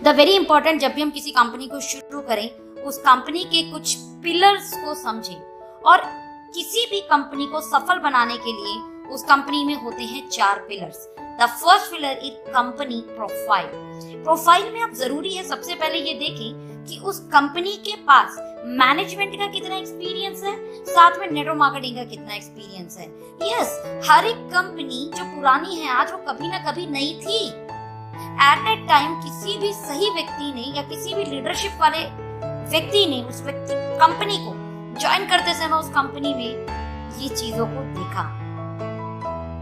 The very important, जब भी हम किसी कंपनी को शुरू करें उस कंपनी के कुछ पिलर्स को समझें। और किसी भी कंपनी को सफल बनाने के लिए उस कंपनी में होते हैं 4 pillars. The first pillar is company profile. Profile में अब जरूरी है सबसे पहले ये देखें कि उस कंपनी के पास मैनेजमेंट का कितना एक्सपीरियंस है, साथ में नेटवर्क मार्केटिंग का कितना एक्सपीरियंस है। यस, हर एक कंपनी जो पुरानी है आज वो कभी ना कभी नई थी। एट ए टाइम किसी भी सही व्यक्ति ने या किसी भी लीडरशिप वाले व्यक्ति ने उस व्यक्ति कंपनी को ज्वाइन करते समय उस कंपनी में ये चीजों को देखा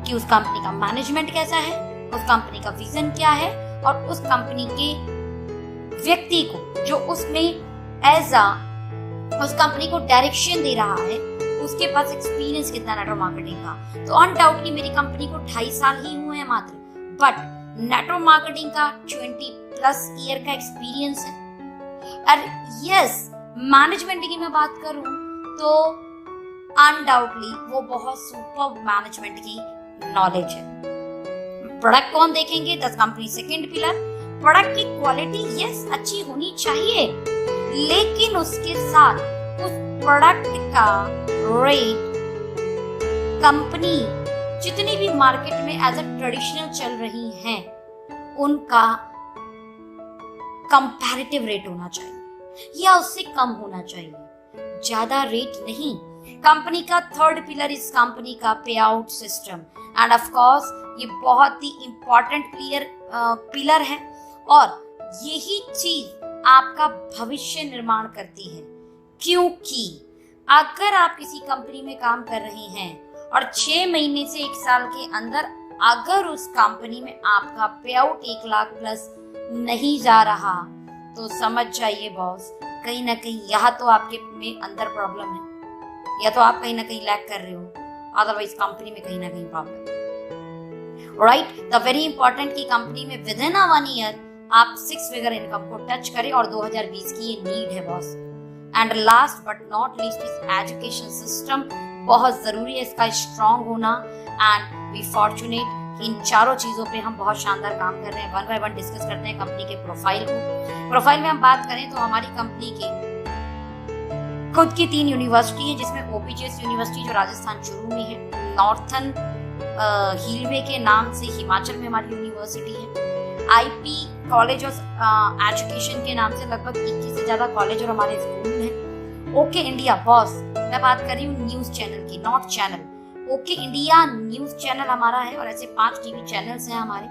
कि उस कंपनी का मैनेजमेंट कैसा है, उस कंपनी का विजन क्या है, और उस कंपनी के व्यक्ति को जो उसमें एज अ उस कंपनी को डायरेक्शन दे रहा है उसके पास एक्सपीरियंस कितना नेटवर्क मार्केटिंग का। तो अनडाउटली मेरी कंपनी को 2.5 साल ही हुए हैं मात्र, बट नेटवर्क मार्केटिंग का 20+ ईयर का एक्सपीरियंस है। और यस, मैनेजमेंट की मैं बात करूं तो अनडाउटली वो बहुत सुपर मैनेजमेंट की नॉलेज है। प्रोडक्ट कौन देखेंगे, the company second pillar. Product की क्वालिटी यस अच्छी होनी चाहिए, लेकिन उसके साथ उस प्रोडक्ट का रेट कंपनी जितनी भी मार्केट में एज अ ट्रेडिशनल चल रही हैं उनका कंपैरेटिव रेट होना चाहिए या उससे कम होना चाहिए, ज्यादा रेट नहीं। कंपनी का थर्ड पिलर इस कंपनी का पे out system, end of course ये बहुत ही इंपॉर्टेंट पिलर है और यही चीज आपका भविष्य निर्माण करती है। क्योंकि अगर आप किसी कंपनी में काम कर रहे हैं और 6 महीने से 1 साल के अंदर अगर उस कंपनी में आपका पे आउट 1 लाख प्लस नहीं जा रहा तो समझ जाइए बॉस, कहीं ना कहीं यहाँ तो आपके में अंदर प्रॉब्लम है, या तो आप कहीं ना कहीं लैग कर रहे हो, अदरवाइज कंपनी में कहीं ना कहीं problem. Right, the very important की कंपनी में विद इन 1 ईयर आप 6 फिगर इनकम को टच करें, और 2020 की ये नीड है boss. And last but not least is education system, बहुत जरूरी है इसका स्ट्रॉन्ग होना। एंड वी फॉर्चुनेट कि इन चारों चीजों पे हम बहुत शानदार काम कर रहे हैं। 1 बाय 1 डिस्कस करते हैं कंपनी के प्रोफाइल को। प्रोफाइल में हम बात करें तो हमारी कंपनी की खुद की 3 यूनिवर्सिटी है, जिसमें ओपीजीएस यूनिवर्सिटी जो राजस्थान चूरू में है, नॉर्थन हिलवे के नाम से हिमाचल में हमारी यूनिवर्सिटी है, आईपी कॉलेज ऑफ एजुकेशन के नाम से लगभग 21 से ज्यादा कॉलेज और हमारे स्कूल हैं। ओके इंडिया बॉस, मैं बात कर रही हूँ न्यूज चैनल की, not channel. Okay India news channel हमारा है और ऐसे 5 टीवी चैनल्स हैं हमारे।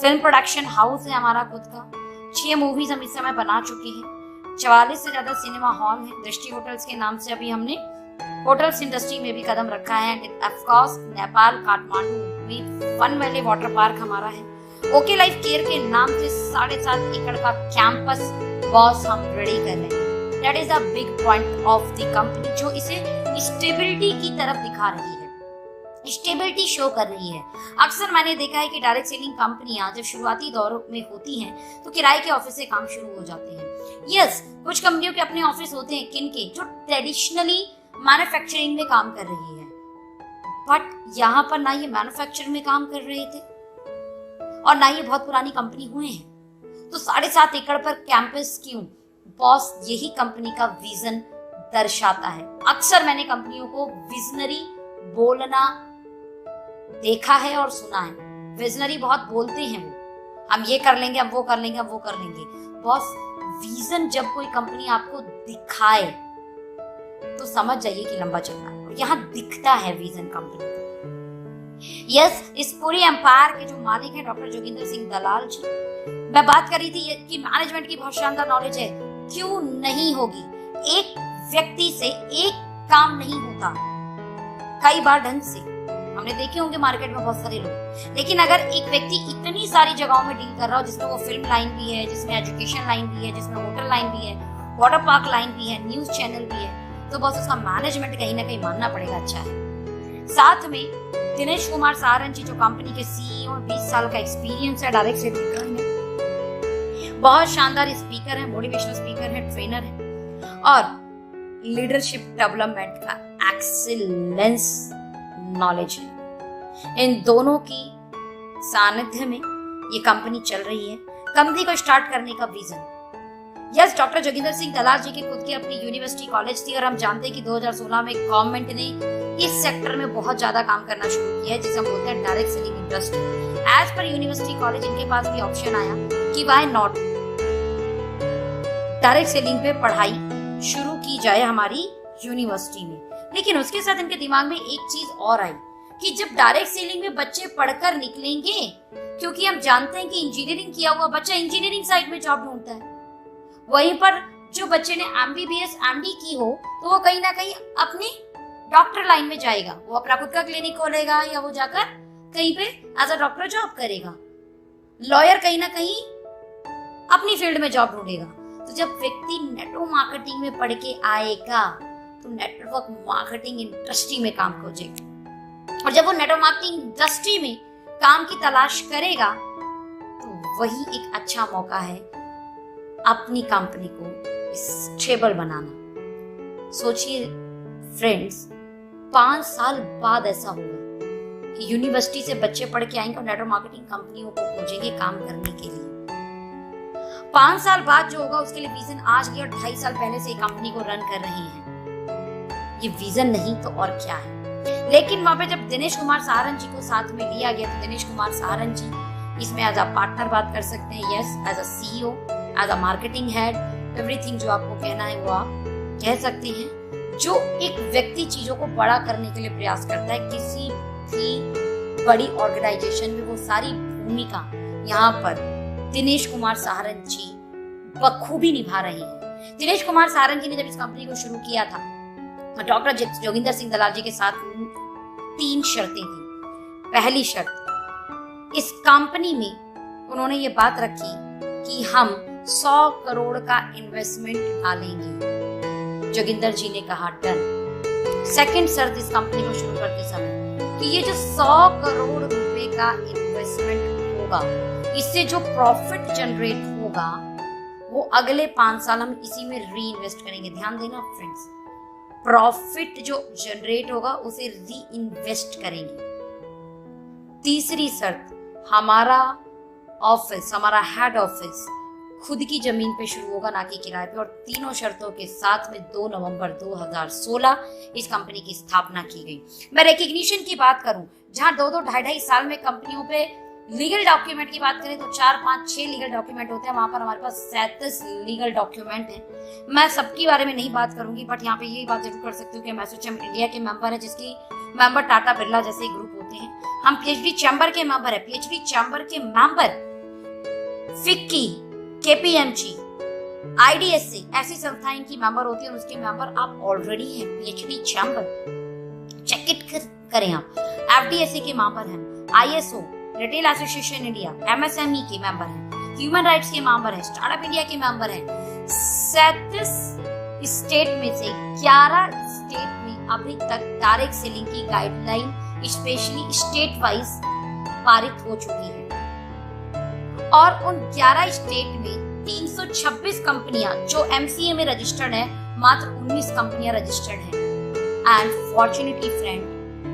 फिल्म प्रोडक्शन हाउस है हमारा खुद का। 6 मूवीज हम इस समय बना चुके हैं। 44 से ज्यादा सिनेमा हॉल है। दृष्टि होटल्स के नाम से अभी हमने होटल्स इंडस्ट्री में भी कदम रखा है। ऑफ कोर्स नेपाल काठमांडू में फन वैली वाटर पार्क हमारा है। ओके लाइफ केयर के नाम से 7.5 एकड़ का कैंपस बॉस हम रेडी कर रहे हैं। That is the big point of the company, जो इसे स्टेबिलिटी की तरफ दिखा रही है, स्टेबिलिटी शो कर रही है। अक्सर मैंने देखा है कि डायरेक्ट सेलिंग कंपनियां जब शुरुआती दौर में होती हैं तो किराए के ऑफिस से काम शुरू हो जाते हैं। यस, कुछ कंपनियों के अपने ऑफिस होते हैं किनके, जो ट्रेडिशनली मैन्युफैक्चरिंग में काम कर रही है, बट यहाँ पर ना ये मैन्युफैक्चरिंग में काम कर रहे थे और ना ये बहुत पुरानी कंपनी हुए हैं। तो 7.5 एकड़ पर कैंपस क्यों बॉस? यही कंपनी का विजन दर्शाता है। अक्सर मैंने कंपनियों को विजनरी बोलना देखा है और सुना है। विजनरी बहुत बोलते हैं वो, हम ये कर लेंगे, हम वो कर लेंगे, हम वो कर लेंगे। बॉस, विजन जब कोई कंपनी आपको दिखाए तो समझ जाइए कि लंबा चलना है। यहाँ दिखता है विजन कंपनी को। यस, इस पूरे एम्पायर के जो मालिक हैं डॉक्टर जोगिंदर सिंह दलाल जी। मैं बात कर रही थी कि मैनेजमेंट की बहुत शानदार नॉलेज है, क्यों नहीं होगी? एक व्यक्ति से एक काम नहीं होता कई बार ढंग से। हमने देखे होंगे मार्केट में बहुत सारे लोग, लेकिन अगर एक व्यक्ति इतनी सारी जगहों में डील कर रहा हो, जिसमें वो फिल्म लाइन भी है, जिसमें एजुकेशन लाइन भी है, जिसमें होटल लाइन भी है, वाटर पार्क लाइन भी है, न्यूज चैनल भी है, तो बस उसका मैनेजमेंट कहीं ना कहीं मानना पड़ेगा अच्छा है। साथ में दिनेश कुमार सारन जी जो कंपनी के सीईओ, 20 साल का एक्सपीरियंस है डायरेक्ट सेलिंग में, बहुत शानदार स्पीकर है, मोटिवेशनल स्पीकर है, ट्रेनर है और लीडरशिप डेवलपमेंट का एक्सीलेंस नॉलेज है। इन दोनों की सानिध्य में ये कंपनी चल रही है। कंपनी को स्टार्ट करने का vision. Yes, doctor Joginder Singh Dalal ji की खुद की अपनी यूनिवर्सिटी कॉलेज थी और हम जानते हैं कि 2016 में गवर्नमेंट ने इस सेक्टर में बहुत ज्यादा काम करना शुरू किया है, जिसे हम बोलते हैं direct selling industry. As per university college इनके पास भी ऑप्शन आया कि व्हाई नॉट डायरेक्ट सेलिंग पे पढ़ाई शुरू की जाए हमारी यूनिवर्सिटी में। लेकिन उसके साथ इनके दिमाग में एक चीज और आई कि जब डायरेक्ट सेलिंग में बच्चे पढ़कर निकलेंगे, क्योंकि हम जानते हैं कि इंजीनियरिंग किया हुआ बच्चा इंजीनियरिंग साइड में जॉब ढूंढता है, वहीं पर जो बच्चे ने एमबीबीएस एमडी की हो तो वो कहीं ना कहीं अपनी डॉक्टर लाइन में जाएगा, वो अपना खुद का क्लिनिक खोलेगा या वो जाकर कहीं पे एज अ डॉक्टर जॉब करेगा। लॉयर कहीं ना कहीं अपनी फील्ड में जॉब ढूंढेगा। तो जब व्यक्ति नेटवर्क मार्केटिंग में पढ़ के आएगा तो नेटवर्क मार्केटिंग इंडस्ट्री में काम खोजेगा, और जब वो नेटवर्क मार्केटिंग इंडस्ट्री में काम की तलाश करेगा तो वही एक अच्छा मौका है अपनी कंपनी को स्टेबल बनाना। सोचिए फ्रेंड्स, 5 साल बाद ऐसा होगा कि यूनिवर्सिटी से बच्चे पढ़ के आएंगे और नेटवर्क मार्केटिंग कंपनियों को खोजेंगे काम करने के लिए। 5 साल बाद जो होगा उसके लिए विजन आज की और 2.5 साल पहले से कंपनी को रन कर रही है। ये विजन नहीं तो और क्या है। लेकिन वहां पे जब दिनेश कुमार सहारन जी को साथ में लिया गया तो दिनेश कुमार सहारन जी इसमें एज अ पार्टनर बात कर सकते हैं, yes, as a CEO, as a marketing head, everything जो आपको कहना है वो आप कह सकते हैं। जो एक व्यक्ति चीजों को बड़ा करने के लिए प्रयास करता है, किसी भी बड़ी ऑर्गेनाइजेशन में वो सारी भूमिका यहाँ पर दिनेश कुमार सहारन जी बखूबी निभा रहे हैं। दिनेश कुमार सहारन जी ने जब इस कंपनी को शुरू किया था, डॉक्टर जोगिंदर सिंह दलाल जी के साथ 3 शर्तें थी। पहली शर्त, इस कंपनी में उन्होंने ये बात रखी कि हम 100 करोड़ का इन्वेस्टमेंट डालेंगे। जोगिंदर जी ने कहा डन। सेकंड शर्त इस कंपनी को शुरू करते समय कि ये जो 100 करोड़ रुपए का इन्वेस्टमेंट होगा, इससे जो प्रॉफिट जनरेट होगा वो अगले 5 साल हम इसी में री इन्वेस्ट करेंगे। ध्यान देना फ्रेंड्स, प्रॉफिट जो जनरेट होगा उसे री इन्वेस्ट करेंगे। तीसरी शर्त, हमारा ऑफिस, हमारा हेड ऑफिस खुद की जमीन पे शुरू होगा, ना कि किराए पे। और तीनों शर्तों के साथ में 2 नवंबर 2016 इस कंपनी की स्थापना की गई। मैं रिकग्निशन की बात करूं, जहां 2-2, 2.5 साल में कंपनियों पे लीगल डॉक्यूमेंट की बात करें तो 4, 5, 6 लीगल डॉक्यूमेंट होते हैं, वहां पर हमारे पास 37 लीगल डॉक्यूमेंट है। मैं सबके बारे में नहीं बात करूंगी, बट यहाँ पे यही बात जरूर कर सकती हूँ कि एसोचैम इंडिया के मेंबर है, जिसकी मेंबर टाटा बिरला जैसे ग्रुप होते हैं। हम पीएचडी चैम्बर के मेंबर है, पीएचडी चैम्बर के मेंबर फिक्की, केपीएमजी, आईडीएससी ऐसी संस्थाएं इनकी मेंबर होती है और उसके मेंबर आप ऑलरेडी हैं। पीएचडी चैम्बर चेक इट करें आप। एफडीएससी के मेंबर हैं, ISO, retail association India, MSME के मेंबर हैं, ह्यूमन राइट्स के मेंबर हैं, स्टार्टअप इंडिया के मेंबर हैं। 37 स्टेट में से 11 स्टेट में अभी तक डायरेक्ट सेलिंग की गाइडलाइन स्पेशली स्टेट वाइज पारित हो चुकी है और उन 11 स्टेट में 326 कंपनियां जो एमसीए में रजिस्टर्ड है, मात्र 19 कंपनियां रजिस्टर्ड हैं। एंड फॉर्चुनेटली फ्रेंड,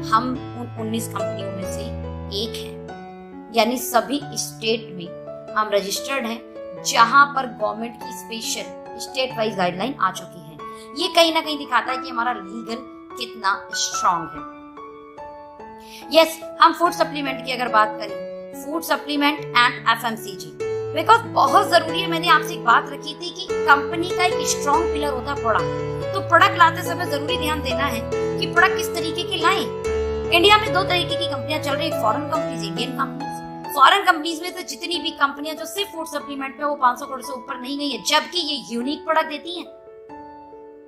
हम उन 19 कंपनियों में से एक हैं, यानी सभी स्टेट में हम रजिस्टर्ड हैं जहां पर गवर्नमेंट की स्पेशल स्टेट वाइज गाइडलाइन आ चुकी है। ये कहीं ना कहीं दिखाता है कि हमारा लीगल कितना स्ट्रांग है। यस, हम फूड सप्लीमेंट की अगर बात करें, food supplement and FMCG, because बहुत जरूरी है। मैंने आपसे एक बात रखी थी कि कंपनी का एक स्ट्रांग पिलर होता है प्रोडक्ट। तो प्रोडक्ट लाते समय जरूरी ध्यान देना है कि प्रोडक्ट किस तरीके के लाएं। इंडिया में 2 तरीके की कंपनियां चल रही है, foreign companies, Indian companies. Foreign companies में तो जितनी भी कंपनियां जो सिर्फ फूड सप्लीमेंट में वो 500 करोड़ से ऊपर नहीं गई है, जबकि ये यूनिक प्रोडक्ट देती हैं,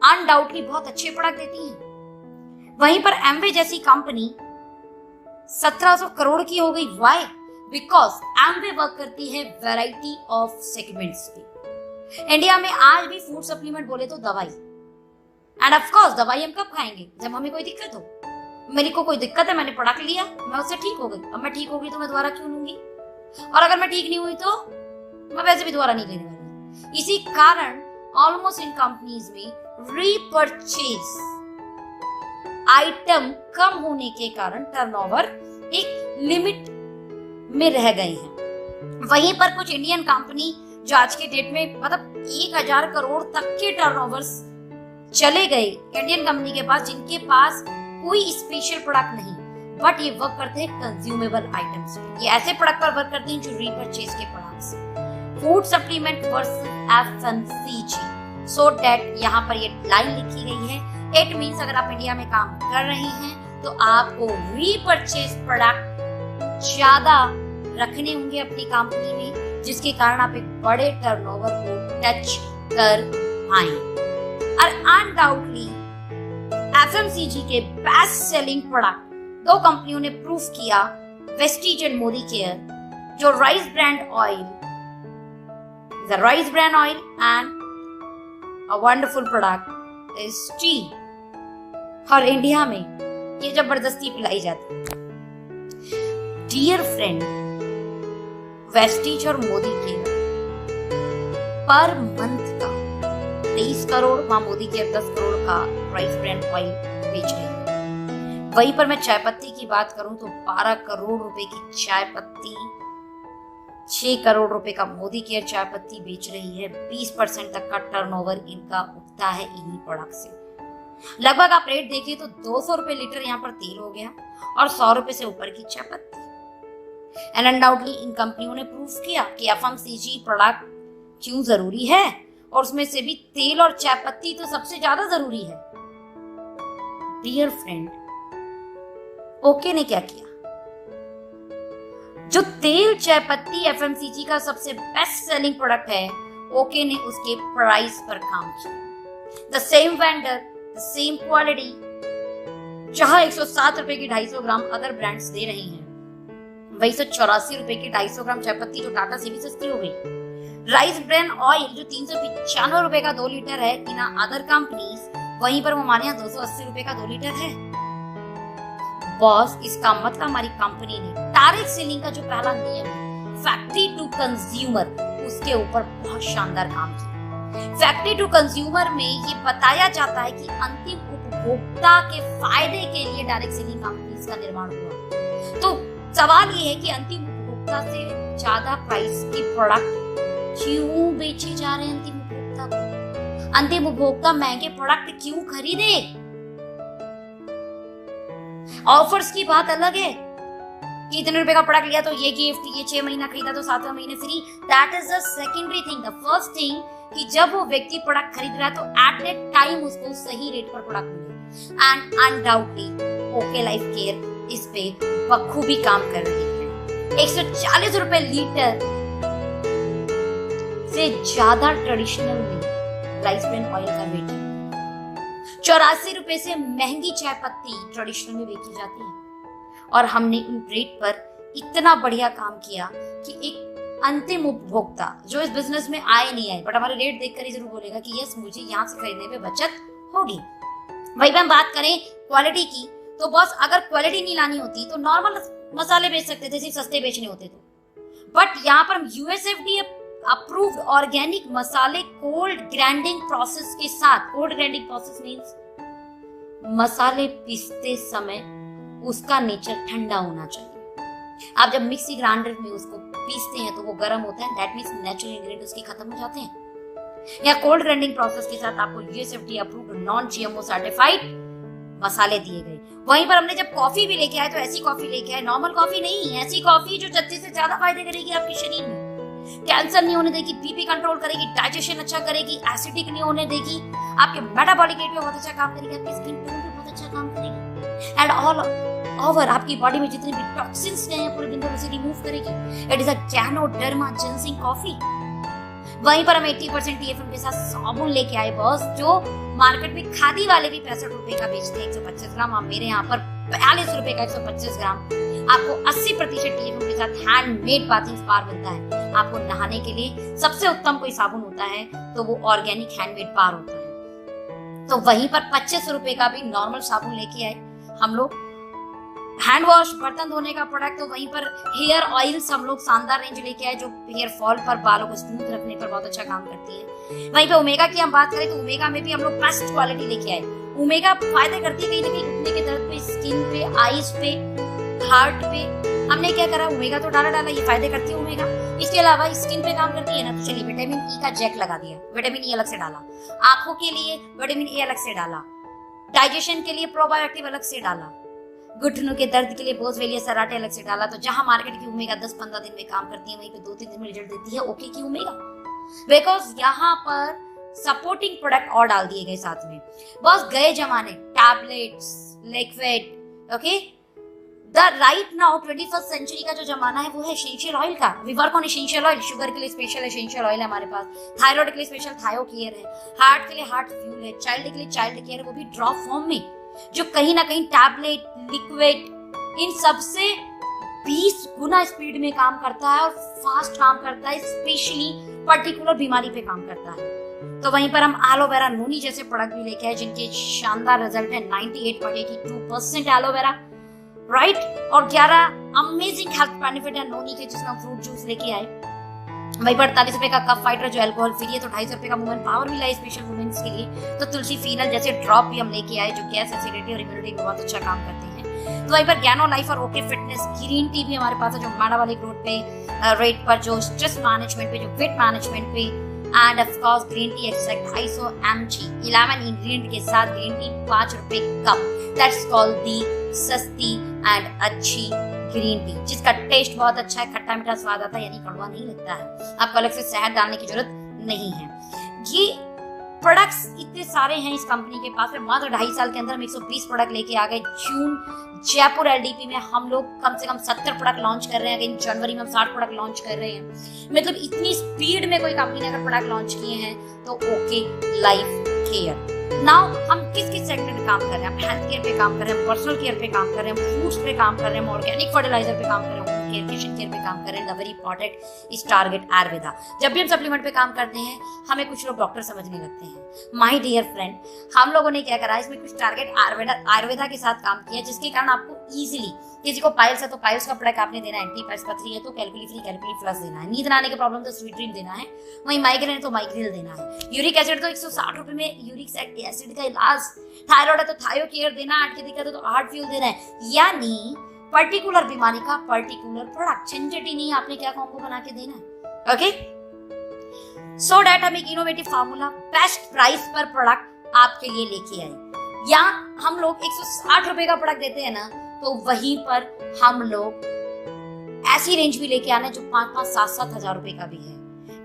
अनडाउटली बहुत अच्छे प्रोडक्ट देती हैं। वहीं पर एमवे जैसी कंपनी 1700 करोड़ की हो गई। व्हाई? बिकॉज एमवे वर्क करती है वैरायटी ऑफ सेगमेंट्स पे। इंडिया में आज भी फूड सप्लीमेंट बोले तो दवाई, एंड ऑफ कोर्स दवाई हम कब खाएंगे? जब हमें कोई दिक्कत हो। मेरे को कोई दिक्कत है, मैंने प्रोडक्ट लिया, मैं उससे ठीक हो गई। अब मैं ठीक हो गई तो मैं दोबारा क्यों लूंगी? और अगर मैं ठीक नहीं हुई तो मैं वैसे भी दोबारा नहीं लेने वाली। इसी कारण ऑलमोस्ट इन कंपनीज में रीपरचेज आइटम कम होने के कारण टर्नओवर एक लिमिट में रह गए हैं। वहीं पर कुछ इंडियन कंपनी जो आज के डेट में मतलब 1000 करोड़ तक के टर्नओवर्स चले गए इंडियन कंपनी के पास, जिनके पास कोई स्पेशल प्रोडक्ट नहीं, बट ये वर्क करते हैं कंज्यूमेबल आइटम्स पे। ये ऐसे प्रोडक्ट पर वर्क करते हैं जो रीपरचेज के products, food supplement versus FMCG, so that यहाँ पर ये लाइन लिखी गई है। इट मीन्स अगर आप इंडिया में काम कर रहे हैं तो आपको रीपरचेज प्रोडक्ट ज्यादा रखने होंगे अपनी कंपनी में, जिसके कारण आप एक बड़े टर्नओवर को टच कर पाएं। और अनडाउटली एफएमसीजी के बेस्ट सेलिंग प्रोडक्ट दो कंपनियों ने प्रूव किया, वेस्टीज एंड मोदी केयर, जो rice brand oil, the rice brand oil and a wonderful product is T. और इंडिया में ये जबरदस्ती पिलाई जाती है। डियर फ्रेंड, वेस्टीज और मोदी केयर पर मंथ का 23 करोड़, वहां मोदी केयर 10 करोड़ का राइस ब्रांड ऑयल बेच रही है। वहीं पर मैं चाय पत्ती की बात करूं तो 12 करोड़ रुपए की चाय पत्ती, 6 करोड़ रुपए का मोदी केयर चाय पत्ती बेच रही है। 20% तक का टर्नओवर इनका उठता है इन्हीं प्रोडक्ट से। लगभग आप रेट देखिए तो 200 रुपए लीटर यहाँ पर तेल हो गया और 100 रुपए से ऊपर की चाय पत्ती। एंड अनडाउटली इन कंपनियों ने प्रूव किया कि एफएमसीजी प्रोडक्ट क्यों जरूरी है, और उसमें से भी तेल और चाय पत्ती तो सबसे ज्यादा जरूरी है। डियर फ्रेंड, ओके ने क्या किया? जो तेल चाय पत्ती एफएमसीजी का सबसे बेस्ट सेलिंग प्रोडक्ट है, ओके ने उसके प्राइस पर काम किया। The same vendor, the same quality, जहां 107 रुपए की 250 ग्राम अदर ब्रांड्स दे रही हैं, वही 184 रुपए की 250 ग्राम चाय पत्ती जो टाटा से भी सस्ती हो गई। राइस ब्रांड ऑयल जो 395 रुपए का 2 लीटर है इन अदर कंपनीज, वहीं पर वो हमारे यहाँ 280 रुपए का 2 लीटर है। बॉस, इसका मतलब हमारी कंपनी ने डायरेक्ट सेलिंग का जो पहला नियम है, फैक्ट्री टू कंज्यूमर, उसके ऊपर बहुत शानदार काम किया। फैक्ट्री टू कंज्यूमर में ये बताया जाता है कि अंतिम उपभोक्ता के फायदे के लिए डायरेक्ट सेलिंग कंपनीज का निर्माण हुआ। तो सवाल ये है कि अंतिम उपभोक्ता से ज्यादा प्राइस के प्रोडक्ट क्यों बेचे जा रहे हैं अंतिम उपभोक्ता को? अंतिम उपभोक्ता महंगे प्रोडक्ट क्यों खरीदे? ऑफर्स की बात अलग है कि इतने रुपए का प्रोडक्ट लिया तो ये गिफ्ट, ये 6 महीना खरीदा तो 7वां महीने free. That is the secondary thing. The first thing कि जब वो व्यक्ति प्रोडक्ट खरीद रहा है तो एट दैट टाइम उसको सही रेट पर प्रोडक्ट मिले। And undoubtedly okay life care इस पे बखूबी काम कर रही है। 140 रुपए लीटर से ज्यादा ट्रेडिशनल में राइस ब्रांड ऑयल का रेट है। 84 रुपए से महंगी चाय पत्ती ट्रेडिशनल में बेची जाती है, और हमने इन रेट पर इतना बढ़िया काम किया कि एक अंतिम उपभोक्ता जो इस बिजनेस में आए नहीं आए, बट हमारे रेट देखकर ही जरूर बोलेगा कि यस, मुझे यहाँ से खरीदने पे बचत होगी। वही हम बात करें क्वालिटी की, तो बॉस अगर क्वालिटी नहीं लानी होती तो नॉर्मल मसाले बेच सकते थे, सिर्फ सस्ते बेचने होते तो। बट यहाँ पर हम यूएसएफडीए अप्रूव्ड ऑर्गेनिक मसाले कोल्ड ग्राइंडिंग प्रोसेस के साथ, कोल्ड ग्राइंडिंग प्रोसेस मींस मसाले पीसते समय उसका नेचर ठंडा होना चाहिए। आप जब मिक्सी ग्राइंडर में उसको पीसते हैं तो वो गर्म होता है, दैट मींस नेचुरल इंग्रेडिएंट उसके खत्म हो जाते हैं। या कोल्ड ग्राइंडिंग प्रोसेस के साथ आपको USFDA approved non GMO certified मसाले दिए गए। वहीं पर हमने जब कॉफी भी लेके आए तो ऐसी कॉफी लेके आए, नॉर्मल कॉफी नहीं, ऐसी कॉफी जो 36 से ज्यादा फायदे करेगी आपके शरीर में। कैंसर नहीं होने देगी, बीपी कंट्रोल करेगी, डाइजेशन अच्छा करेगी, एसिडिक नहीं होने देगी, आपके मेटाबॉलिक रेट पे बहुत अच्छा काम करेगी, आपकी स्किन टोन पे बहुत अच्छा काम करेगी, एंड ऑल ओवर आपकी बॉडी में जितने भी टॉक्सिन्स हैं पूरे दिन भर उसे रिमूव करेगी। It is a ganoderma ginseng coffee. वहीं पर हम 80% टीएफएम के साथ साबुन लेके आए बॉस, जो मार्केट में खादी वाले भी 65 रुपए का बेचते हैं 125 ग्राम, हम मेरे यहाँ पर 42 रुपए का 125 ग्राम। आपको 80% टीएफएम के साथ हैंडमेड बाथिंग बार मिलता है। आपको नहाने के लिए सबसे उत्तम कोई साबुन होता है तो वो ऑर्गेनिक हैंडमेड बार होता है। तो वहीं पर 25 रुपए का भी नॉर्मल साबुन लेके आए हम लोग। हैंड वॉश, बर्तन धोने का प्रोडक्ट, तो वहीं पर हेयर ऑयल्स हम लोग शानदार रेंज लेके आए जो हेयर फॉल पर, बालों को स्मूथ रखने पर बहुत अच्छा काम करती है। वहीं पे ओमेगा की हम बात करें तो ओमेगा में भी हम लोग बेस्ट क्वालिटी लेके आए। ओमेगा फायदे करती है कहीं ना कहीं घुटने के दर्द पे, स्किन पे, आईज पे, हार्ट पे, हमने क्या करा, ओमेगा तो डाला, ये फायदे करती है ओमेगा। इसके अलावा स्किन पे काम करती है ना, तो चलिए विटामिन ई का जैक लगा दिया, विटामिन ई अलग से डाला, आंखों के लिए विटामिन ए अलग से डाला, डाइजेशन के लिए प्रोबायोटिक अलग से डाला, घुटनों के दर्द के लिए बोसवेलिया सराटे अलग से डाला। तो जहां मार्केट की ओमेगा 10-15 दिन में काम करती है, वहीं पे 2-3 दिन में रिजल्ट देती है ओके की ओमेगा, बिकॉज यहाँ पर सपोर्टिंग प्रोडक्ट और डाल दिए गए साथ में। बस गए जमाने tablets, liquid, okay. The right now 21st century का जो जमाना है वो है एसेंशियल ऑयल का। We work on essential oil. Sugar के लिए स्पेशल एसेंशियल ऑयल है हमारे पास, थायराइड के लिए स्पेशल थायो केयर है, हार्ट के लिए हार्ट फ्यूल है, चाइल्ड के लिए चाइल्ड केयर है, वो भी ड्रॉप फॉर्म में, जो कहीं ना कहीं टैबलेट, लिक्विड, इन सबसे 20 गुना स्पीड में काम करता है और फास्ट काम करता है, स्पेशली पर्टिकुलर बीमारी पे काम करता है। तो वहीं पर हम एलोवेरा नोनी जैसे प्रोडक्ट भी लेके आए, जिनके शानदार रिजल्ट है, 98.82% एलोवेरा, राइट, और 11 अमेजिंग हेल्थ बेनिफिट है नोनी के, जिसमें हम फ्रूट जूस लेके आए। वहीं पर 48 रुपए का कप फाइटर जो अल्कोहल फ्री है, तो 250 रुपए का वुमेन पावर भी लाए स्पेशल वुमेन्स के लिए। तो तुलसी फीनल जैसे ड्रॉप भी हम लेके आए, जो गैस, एसिडिटी और इम्यूनिटी में बहुत अच्छा काम करते हैं। तो वहीं पर गैनो लाइफ और ओके फिटनेस ग्रीन टी भी हमारे पास है, जो माड़ा वाले रोड पे रेट पर, जो स्ट्रेस मैनेजमेंट पे, जो वेट मैनेजमेंट पे, end of course green tea extract 250 mg 11 ingredient के साथ ग्रीन टी 5 रुपए कप। दैट्स कॉल्ड दी सस्ती एंड अच्छी ग्रीन टी, जिसका टेस्ट बहुत अच्छा है, खट्टा मीठा स्वाद आता है, यानी कड़वा नहीं लगता है। आपको अलग से शहद डालने की जरूरत नहीं है। ये प्रोडक्ट्स इतने सारे हैं इस कंपनी के पास में, मात्र 2.5 साल के अंदर हम 120 प्रोडक्ट लेके आ गए। जून जयपुर एलडीपी में हम लोग कम से कम 70 प्रोडक्ट लॉन्च कर रहे हैं, अगेन जनवरी में हम 60 प्रोडक्ट लॉन्च कर रहे हैं। मतलब इतनी स्पीड में कोई कंपनी ने अगर प्रोडक्ट लॉन्च किए हैं तो ओके लाइफ केयर। नाउ हम किस किस सेगमेंट में काम कर रहे हैं? हम हेल्थ केयर पे काम कर रहे हैं, पर्सनल केयर पे काम कर रहे हैं, फ्रूट्स पे काम कर रहे हैं, ऑर्गेनिक फर्टिलाइजर पे काम कर रहे हैं, केयर, किचन केयर पे काम कर रहे हैं। The very important is target Ayurveda. जब भी हम सप्लीमेंट पे काम करते हैं, हमें कुछ लोग डॉक्टर समझने लगते हैं। माय डियर फ्रेंड, हम लोगों ने क्या करा, इसमें कुछ टारगेट आयुर्वेदा के साथ काम किया, जिसके कारण आपको इजीली, किसी को पाइल्स है तो पाइल्स का प्रोडक्ट आपने देना है, एंटी पाइल्स पथरी है तो कैलकुली प्लस देना है, नींद आने के प्रॉब्लम तो स्वीट ड्रीम देना है, वहीं माइग्रेन है तो माइग्रेल देना है, यूरिक एसिड तो 160 रुपए में यूरिक एसिड का इलाज, थायराइड है तो थायो केयर देना, हार्ट की दिक्कत है तो हार्ट फ्यूल देना है। यानी पर्टिकुलर बीमारी का पर्टिकुलर प्रोडक्ट, झंझट ही नहीं, आपने क्या कॉम्बो बना के देना है। ओके, सो दैट हम एक इनोवेटिव फार्मूला बेस्ट प्राइस पर प्रोडक्ट आपके लिए लेके आए। या हम लोग 160 रुपए का प्रोडक्ट देते हैं ना, तो वहीं पर हम लोग ऐसी रेंज भी लेके आना जो 5-5, 7-7 हजार रुपए का भी है।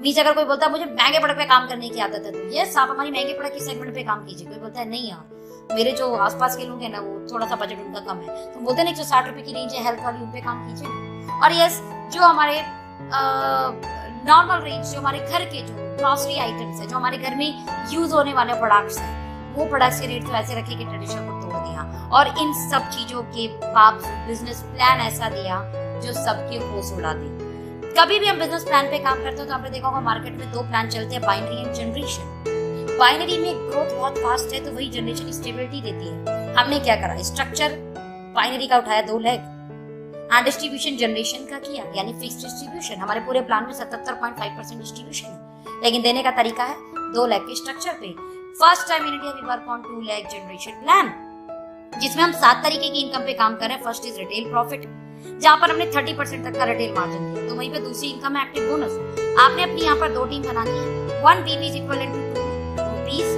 मीन्स अगर कोई बोलता है मुझे महंगे प्रोडक्ट पे काम करने की आदत है, तो यस आप हमारी महंगे प्रोडक्ट के सेगमेंट पे काम कीजिए। कोई बोलता है नहीं यार, मेरे जो आसपास के लोग हैं ना, वो थोड़ा सा बजट उनका कम है, तो बोलते हैं 160 रुपए की रेंज है हेल्थ वाली, उन पे काम कीजिए। और यस, जो हमारे नॉर्मल रेंज, जो हमारे घर के जो ग्रोसरी आइटम्स है, जो हमारे घर में यूज होने वाले प्रोडक्ट्स हैं, वो प्रोडक्ट्स के रेट तो ऐसे रखे कि ट्रेडिशन को तोड़ दिया। और इन सब चीजों के बावजूद बिजनेस प्लान ऐसा दिया जो सबके होश उड़ा दी। कभी भी हम बिजनेस प्लान पे काम करते हो तो आपने देखा होगा मार्केट में 2 प्लान चलते हैं, बाइनरी एंड जनरेशन। बाइनरी में ग्रोथ बहुत फास्ट है, तो वही जनरेशन स्टेबिलिटी देती है। हमने क्या करा, स्ट्रक्चर बाइनरी का उठाया 2 लेग, एंड डिस्ट्रीब्यूशन जनरेशन का किया, यानी फिक्स डिस्ट्रीब्यूशन। हमारे पूरे प्लान में 77.5% डिस्ट्रीब्यूशन है, लेकिन देने का तरीका है 2 लेग के स्ट्रक्चर पे। First time in India we work on 2 leg generation plan, जिसमें हम 7 तरीके की इनकम पे काम कर रहे हैं। फर्स्ट इज रिटेल प्रॉफिट, जहां पर हमने 30% तक का रिटेल मार्जिन दिया। तो वहीं पे दूसरी इनकम है एक्टिव बोनस। आपने अपनी यहाँ पर 2 टीम बनानी है, 1 BB is equivalent to 2 rupees.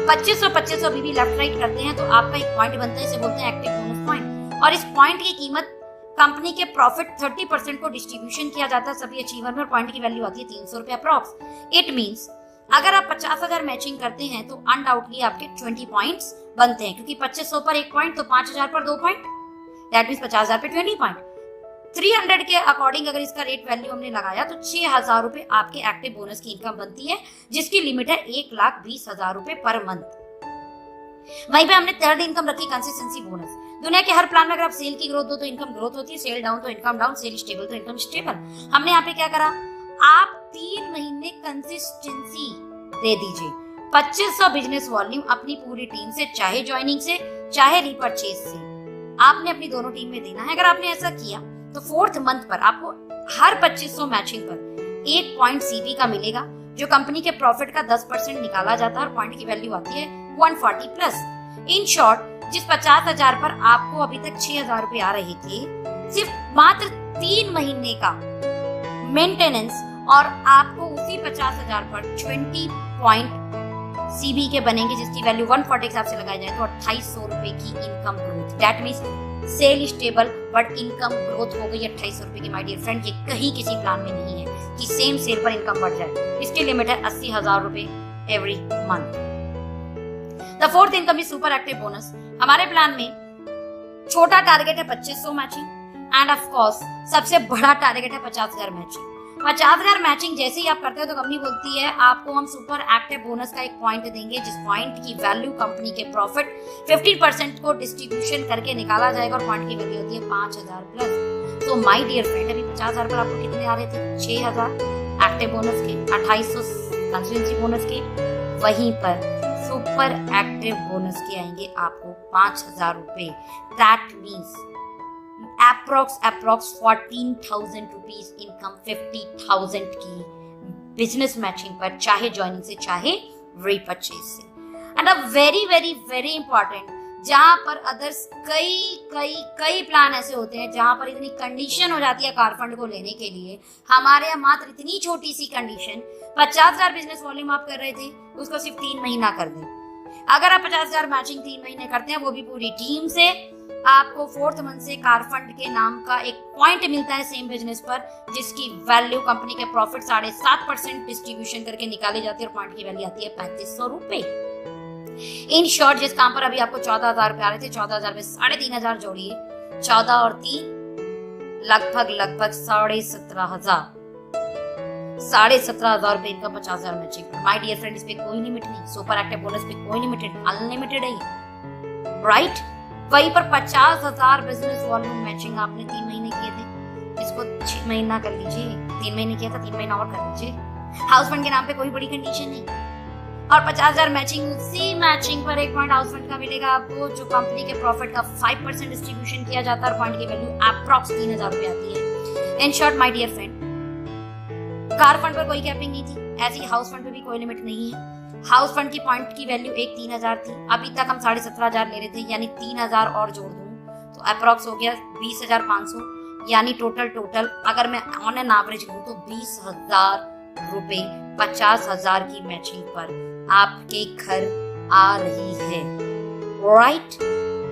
2500 BB left right करते हैं तो आपका एक पॉइंट बनता है, इसे बोलते हैं एक्टिव बोनस पॉइंट। और इस पॉइंट की कीमत कंपनी के प्रॉफिट 30% को डिस्ट्रीब्यूशन किया जाता है सभी अचीवर में, और पॉइंट की वैल्यू आती है 300 रुपए अप्रॉक्स। इट मीन्स अगर आप 50,000 मैचिंग करते हैं तो अनडाउटली आपके 20 पॉइंट्स बनते हैं, क्योंकि 2500 पर 1 पॉइंट तो 5000 पर 2 पॉइंट, दैट मीन्स 50,000 पे 20 पॉइंट। 300 के अकॉर्डिंग अगर इसका रेट वैल्यू हमने लगाया तो 6,000 रुपए आपके एक्टिव बोनस की इनकम बनती है, जिसकी लिमिट है 1,20,000 रुपए पर मंथ। वहीं पे हमने थर्ड इनकम रखी कंसिस्टेंसी बोनस। दुनिया के हर प्लान में अगर आप सेल की ग्रोथ दो तो इनकम ग्रोथ होती है, सेल डाउन तो इनकम डाउन, सेल स्टेबल तो इनकम स्टेबल। हमने यहाँ पे क्या करा, आप 3 महीने कंसिस्टेंसी दे दीजिए। 2500 बिजनेस वॉल्यूम अपनी पूरी टीम से, चाहे ज्वाइनिंग से चाहे रीपरचेज से, आपने अपनी दोनों टीम में देना है। अगर आपने ऐसा किया तो 4th मंथ पर आपको हर 2500 मैचिंग पर 1 पॉइंट सीबी का मिलेगा, जो कंपनी के प्रॉफिट का 10% निकाला जाता है, और पॉइंट की वैल्यू आती है 140 प्लस। इन शॉर्ट, जिस 50,000 पर आपको अभी तक 6,000 रुपए आ रहे थे, सिर्फ मात्र 3 महीने का मेंटेनेंस और आपको उसी 50,000 पर 20 पॉइंट सीबी के बनेंगे, जिसकी वैल्यू 140 के हिसाब से लगाई जाए तो 2800 रुपए की income growth. That means sale stable but income growth हो गई 2800 रुपए की। माय डियर फ्रेंड, ये कहीं किसी प्लान में नहीं है कि सेम सेल पर इनकम बढ़ जाए। इसकी लिमिट है 80,000 रुपए every month. The fourth income is super active bonus. हमारे प्लान में छोटा टारगेट है 2500 मैचिंग एंड ऑफ कोर्स सबसे बड़ा टारगेट है 50,000 मैचिंग। 50,000 मैचिंग जैसे ही आप करते हो तो कंपनी बोलती है आपको हम सुपर एक्टिव बोनस का एक पॉइंट देंगे, जिस पॉइंट की वैल्यू कंपनी के प्रॉफिट 15% को डिस्ट्रीब्यूशन करके निकाला जाएगा और पॉइंट की वैल्यू होती है 5,000 प्लस। तो माय डियर फ्रेंड, अभी 50,000 पर आपको कितने आ रहे थे? 6,000 एक्टिव बोनस के, 2800 कंसल्टेंसी बोनस के, वहीं पर सुपर एक्टिव बोनस के आएंगे आपको 5,000 रुपए। That means approx 14,000 rupees income 50,000 की बिजनेस मैचिंग पर, चाहे ज्वाइनिंग से चाहे रीपरचेज से। And a very very very important, जहां पर अदर्स कई प्लान ऐसे होते हैं जहां पर इतनी कंडीशन हो जाती है कार फंड को लेने के लिए, हमारे यहाँ मात्र इतनी छोटी सी कंडीशन, 50,000 बिजनेस वॉल्यूम आप कर रहे थे उसको सिर्फ 3 महीना कर दें। अगर आप 50,000 मैचिंग 3 महीने करते हैं, वो भी पूरी टीम से, आपको 4th मंथ से कार फंड के नाम का एक पॉइंट मिलता है सेम बिजनेस पर, जिसकी वैल्यू कंपनी के प्रॉफिट 7.5% डिस्ट्रीब्यूशन करके निकाली जाती है और पॉइंट की वैल्यू आती है 3,500 रुपए। इन शॉर्ट, जिस काम पर अभी आपको 14,000 रुपए आ रहे थे, 14,000 में 3,500 जोड़िए, 14 और 3 लगभग 17,500, 17,500 रुपए इनका 50,000 मैचिंग। माय डियर फ्रेंड, इस पे कोई लिमिट नहीं, सुपर एक्टिव बोनस पे कोई लिमिटेड, अनलिमिटेड है राइट। वहीं पर 50,000 बिजनेस वॉल्यूम मैचिंग आपने 3 महीने किए थे, इसको 6 महीना कर लीजिए। 3 महीने किया था, 3 महीना और कर लीजिए। हाउस फंड के नाम पे कोई बड़ी कंडीशन नहीं, और 50,000 मैचिंग, उसी मैचिंग पर एक पॉइंट हाउस फंड का मिलेगा आपको, जो कंपनी के प्रॉफिट का 5% डिस्ट्रीब्यूशन किया जाता है और पॉइंट की वैल्यू अप्रॉक्स 3,000 रुपए आती है। In short my dear friend, car fund पर कोई कैपिंग नहीं थी, ऐसी हाउस फंड पर भी कोई लिमिट नहीं है। हाउस फंड की पॉइंट की वैल्यू 3,000 थी, अभी तक हम 17,500 ले रहे थे, यानी 3,000 और जोड़ दूं तो अप्रॉक्स हो गया 20,500, यानी टोटल अगर मैं ऑन एन एवरेज लूं तो 20,000 रुपए 50,000 की मैचिंग पर आपके घर आ रही है राइट।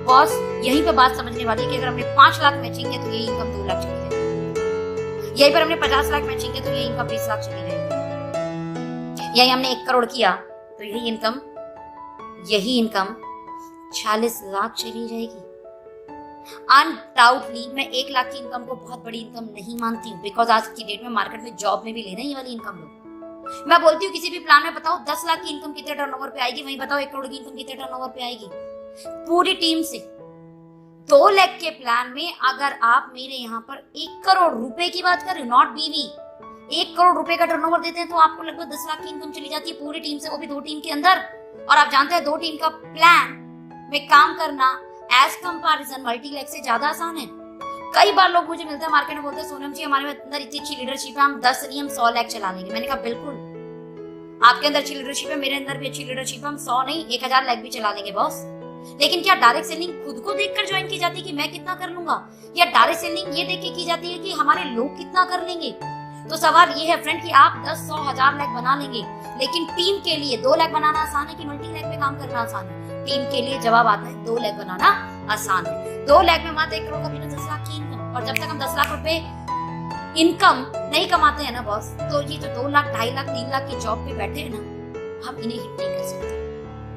बॉस, यहीं पे बात समझने वाली है कि अगर हमने 5 लाख मैचिंग किया तो ये इनकम 2 लाख चली जाएगी, यहीं पर हमने 50 लाख मैचिंग किया तो ये इनकम 20 लाख चली जाएगी, यही हमने 1 करोड़ किया तो यही इनकम 40 लाख चली जाएगी। अनडाउटली मैं 1 लाख की इनकम को बहुत बड़ी इनकम नहीं मानती हूँ, बिकॉज आज की डेट में मार्केट में जॉब में भी ले रहे हैं ये वाली इनकम लोग। मैं बोलती हूँ किसी भी प्लान में बताओ 10 लाख की इनकम कितने टर्नओवर पे आएगी, वहीं बताओ 1 करोड़ की इनकम कितने टर्नओवर पे आएगी पूरी टीम से। 2 लाख के प्लान में अगर आप मेरे यहाँ पर 1 करोड़ रुपए की बात करें, नॉट बीवी, 1 करोड़ रुपए का टर्नओवर देते हैं तो आपको लगभग 10 लाख की इनकम चली जाती है पूरी टीम से, वो भी 2 टीम के अंदर। और आप जानते हैं 2 टीम का प्लान में काम करना एज कंपैरिजन मल्टीलैक से ज्यादा आसान है। कई बार लोग मुझे मिलते हैं मार्केट में, बोलते हैं सोनम जी हमारे अंदर इतनी अच्छी लीडरशिप है, हम 10 नहीं हम 100 लाख चला लेंगे। मैंने कहा बिल्कुल, आपके अंदर अच्छी लीडरशिप है, मेरे अंदर भी अच्छी लीडरशिप है, हम 100 नहीं 1,000 लाख भी चला लेंगे बॉस। लेकिन क्या डायरेक्ट सेलिंग खुद को देखकर ज्वाइन की जाती है कि मैं कितना कर लूंगा, या डायरेक्ट सेलिंग ये देख के की जाती है कि हमारे लोग कितना कर लेंगे? तो सवाल ये है फ्रेंड कि आप 10, 100, 1,000 लाख बना लेंगे, लेकिन टीम के लिए 2 लाख बनाना आसान है कि मल्टी लाख पे काम करना आसान है? टीम के लिए जवाब आता है 2 लाख बनाना आसान है। 2 लाख में मात्र 1 करोड़ का बिना 10 लाख की इनकम, और जब तक हम 10 लाख रुपए इनकम नहीं कमाते हैं ना बॉस, तो ये जो 2 लाख, 2.5 लाख, 3 लाख की जॉब पे बैठे हैं ना, हम इन्हें हिट नहीं कर सकते।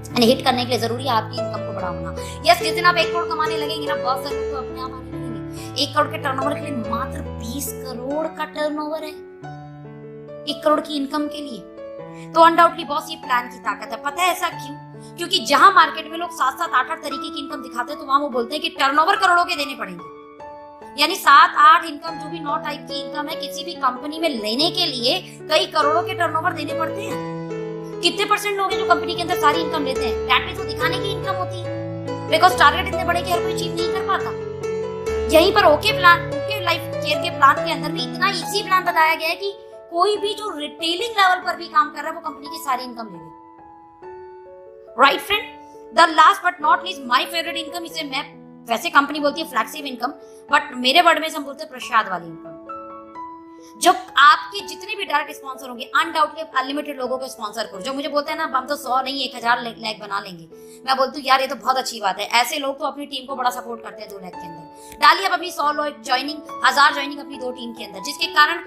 इन्हें हिट करने के लिए जरूरी है आपकी इनकम को बढ़ाना। यस, जिस दिन आप 1 करोड़ कमाने लगेंगे ना, बहुत सारे लोग तो अपने आप आने लगेंगे। 1 करोड़ के टर्नओवर के लिए मात्र 20 करोड़ का टर्नओवर है 1 करोड़ की इनकम के लिए। तो अनडाउटली बॉस, ये प्लान की ताकत है। पता है ऐसा क्यों? क्योंकि जहां मार्केट में लोग 7-7, 8-8 तरीके की इनकम दिखाते हैं, तो वहां वो बोलते हैं कि टर्नओवर करोड़ों के देने पड़ेंगे। यानी 7-8 इनकम, जो भी 9 टाइप की इनकम है, किसी भी कंपनी में लेने के लिए कई करोड़ों के टर्नओवर देने पड़ते हैं। कितने % लोग हैं जो कंपनी के अंदर सारी इनकम लेते हैं? दैट मींस वो दिखाने की इनकम होती है, बिकॉज टारगेट इतने बड़े कि हर कोई अचीव नहीं कर पाता। यहीं पर ओके लाइफ केयर के प्लान के अंदर भी इतना इजी प्लान बताया गया है कि कोई भी जो रिटेलिंग लेवल पर भी काम कर रहा है वो कंपनी की सारी इनकम ले ले। Right friend, the last but not least my favourite income, इसे मैं वैसे कंपनी बोलती है फ्लैगशिप इनकम, बट मेरे वर्ड में हम बोलते हैं प्रसाद वाली इनकम। जो आपके जितने भी डायरेक्ट स्पॉन्सर होंगे, अनडाउटली अनलिमिटेड लोगों को स्पॉन्सर करो। जो मुझे बोलते हैं ना हम तो 100 नहीं 1000 लाख बना लेंगे, मैं बोलती हूँ यार ये तो बहुत अच्छी बात है। ऐसे लोग तो अपनी टीम को बड़ा सपोर्ट करते हैं 2 लाख के अंदर। डालिए आप अपनी 100 लोग ज्वाइनिंग, 1000 ज्वाइनिंग अपनी 2 टीम के अंदर, जिसके कारण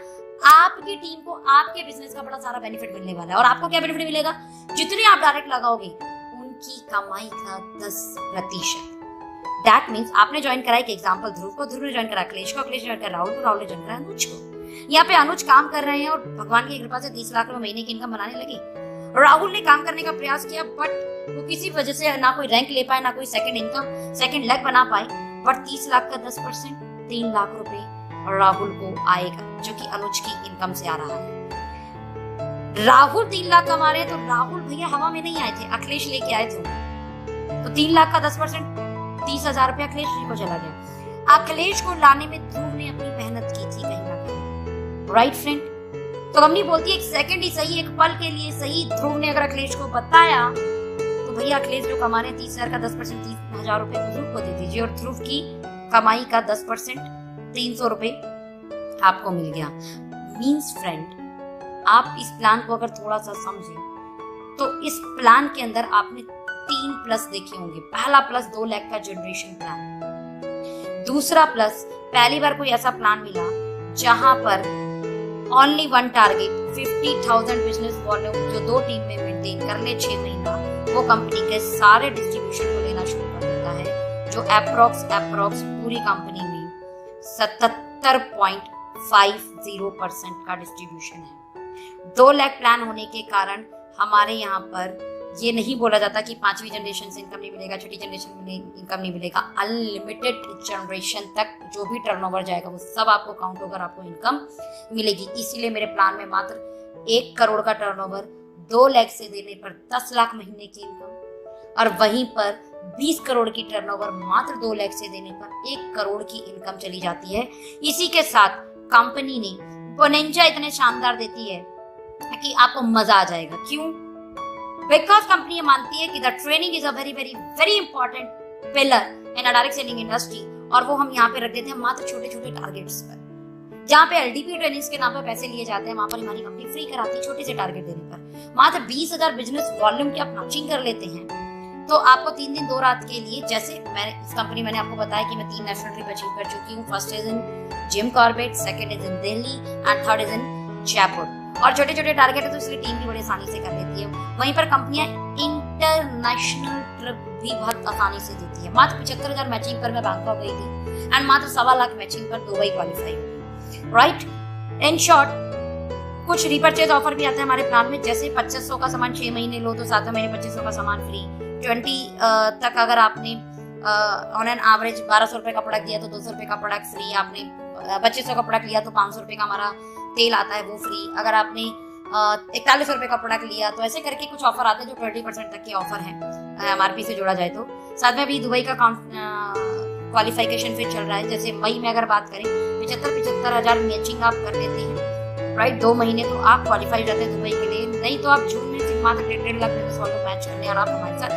आपकी टीम को आपके बिजनेस का बड़ा सारा बेनिफिट मिलने वाला है। और आपको क्या बेनिफिट मिलेगा? जितने आप डायरेक्ट लगाओगे उनकी कमाई का 10%। दैट मीन्स आपने ज्वाइन करा एक एग्जाम्पल ध्रुव को, ध्रुव ने ज्वाइन करा अखिलेश को, अखिलेश ने ज्वाइन करा राहुल को, राहुल ने ज्वाइन करा अनुज को। यहाँ पे अनुज काम कर रहे हैं और भगवान की कृपा से 30 लाख रुपए महीने की इनकम बनाने लगे। राहुल ने काम करने का प्रयास किया बट वो किसी वजह से ना कोई रैंक ले पाए, ना कोई सेकंड इनकम, सेकंड लेग बना पाए। बट 30 लाख का 10% 3 लाख रुपए और राहुल को आएगा, जो कि अनुज की इनकम से आ रहा है। राहुल 3 लाख कमा रहे हैं तो राहुल भैया हवा में नहीं आए थे, अखिलेश लेके आए थे। तो 3 लाख का 10% 30,000 रुपया अखिलेश जी को चला गया। अखिलेश को लाने में ध्रुव ने अपनी मेहनत की थी कहीं ना कहीं, राइट फ्रेंड। तो कंपनी बोलती है एक सेकंड ही सही, एक पल के लिए सही, ध्रुव ने अगर अखिलेश को बताया तो भैया अखिलेश जो कमा रहे हैं 30,000 का 10% 30,000 रुपए ध्रुव को दे दीजिए और ध्रुव की कमाई का 10% 300 रुपए आपको मिल गया। मीन्स फ्रेंड, आप इस प्लान को अगर थोड़ा सा समझे तो इस प्लान के अंदर आपने 3 प्लस देखे होंगे। पहला प्लस 2 लाख का जनरेशन प्लान। दूसरा प्लस, पहली बार कोई ऐसा प्लान मिला जहां पर ओनली 1 टारगेट 50,000 बिजनेस वॉल्यूम जो 2 टीम में मेंटेन कर ले 6 महीना, वो कंपनी के सारे डिस्ट्रीब्यूशन को लेना शुरू कर देता है, जो अप्रोक्स पूरी कंपनी में 77.50% का डिस्ट्रीब्यूशन है। 2 लाख प्लान होने के कारण हमारे यहाँ पर ये नहीं बोला जाता कि 5वीं जनरेशन से इनकम नहीं मिलेगा, छठी जनरेशन में इनकम नहीं मिलेगा। अनलिमिटेड जनरेशन तक जो भी टर्नओवर जाएगा वो सब आपको काउंट होकर आपको इनकम मिलेगी। इसीलिए मेरे प्लान में मात्र 1 करोड़ का टर्नओवर 2 लाख से देने पर 10 लाख महीने की इनकम, और वहीं पर 20 करोड़ की टर्नओवर मात्र 2 लाख से देने पर 1 करोड़ की इनकम चली जाती है। इसी के साथ कंपनी ने बोनेंजा इतने शानदार देती है कि आपको मजा आ जाएगा। क्यों? बिकॉज कंपनी ये मानती है कि the training is a very very very important pillar in a direct selling industry, और वो हम यहाँ पे रख देते हैं मात्र छोटे छोटे टारगेट्स पर। जहाँ पे एलडीपी ट्रेनिंग्स के नाम पे पैसे लिए जाते हैं, वहां पर हमारी कंपनी फ्री कराती है छोटे से टारगेट देने पर। मात्र 20,000 बिजनेस वॉल्यूम की आप मैचिंग कर लेते हैं तो आपको 3 दिन 2 रात के लिए, जैसे इस कंपनी मैंने आपको बताया कि मैं 3 नेशनल ट्रिप अचीव कर चुकी हूँ। First is in Jim Corbett, second is in Delhi and third is in Jaipur. और छोटे छोटे टारगेट है तो इसलिए टीम भी बड़ी आसानी से कर लेती है। वहीं पर कंपनियां इंटरनेशनल ट्रिप भी बहुत आसानी से देती है। मात्र 75,000 मैचिंग पर मैं बैंकॉक गई थी एंड मात्र 1.25 लाख मैचिंग पर दुबई क्वालिफाई हुई। राइट, इन शॉर्ट कुछ रीपरचेज ऑफर भी आते हैं हमारे प्लान में, जैसे 2500 का सामान 6 महीने लो तो 7वें महीने 2500 का सामान फ्री। 20 तक अगर आपने ऑन एन एवरेज 1200 रुपए का प्रोडक्ट दिया तो 200 रुपए का प्रोडक्ट फ्री। आपने 2500 का प्रोडक्ट लिया तो 500 रुपए का हमारा तेल आता है वो फ्री। अगर आपने 4100 रुपए का प्रोडक्ट लिया तो ऐसे करके कुछ ऑफर आते हैं जो 20% तक के ऑफर है एमआरपी से जोड़ा जाए तो। साथ में भी दुबई का क्वालिफिकेशन फिर चल रहा है। जैसे मई में अगर बात करें 75,000 मैचिंग आप कर लेते हैं, राइट, 2 महीने तो आप क्वालिफाई रहते हैं दुबई के लिए। नहीं तो आप जून में सिर्फ मात्र 1.5 लाख बिजनेस वॉल्यूम मैच करने और आप हमारे साथ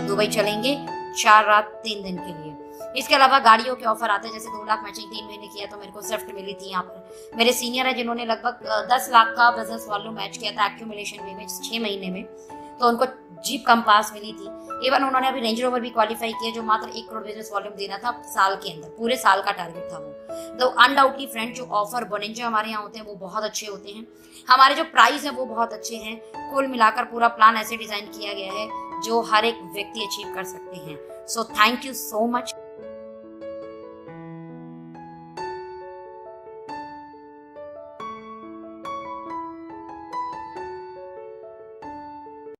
दुबई चलेंगे 4 रात 3 दिन के लिए। इसके अलावा गाड़ियों के ऑफर आते हैं, जैसे 2 लाख मैचिंग 3 महीने किया तो मेरे को स्विफ्ट मिली थी। यहाँ पर मेरे सीनियर है जिन्होंने लगभग 10 लाख का बिजनेस वॉल्यूम मैच किया था एक्यूमुलेशन में 6 महीने में, तो उनको जीप कंपास मिली थी। इवन उन्होंने अभी रेंज रोवर भी क्वालिफाई किया जो मात्र 1 करोड़ बिजनेस वॉल्यूम देना था साल के अंदर, पूरे साल का टारगेट था वो। तो अनडाउटली फ्रेंड जो ऑफर बोनेंजा हमारे यहाँ होते हैं वो बहुत अच्छे होते हैं। हमारे जो प्राइस है वो बहुत अच्छे हैं। कुल मिलाकर पूरा प्लान ऐसे डिजाइन किया गया है जो हर एक व्यक्ति अचीव कर सकते हैं। So thank you so much.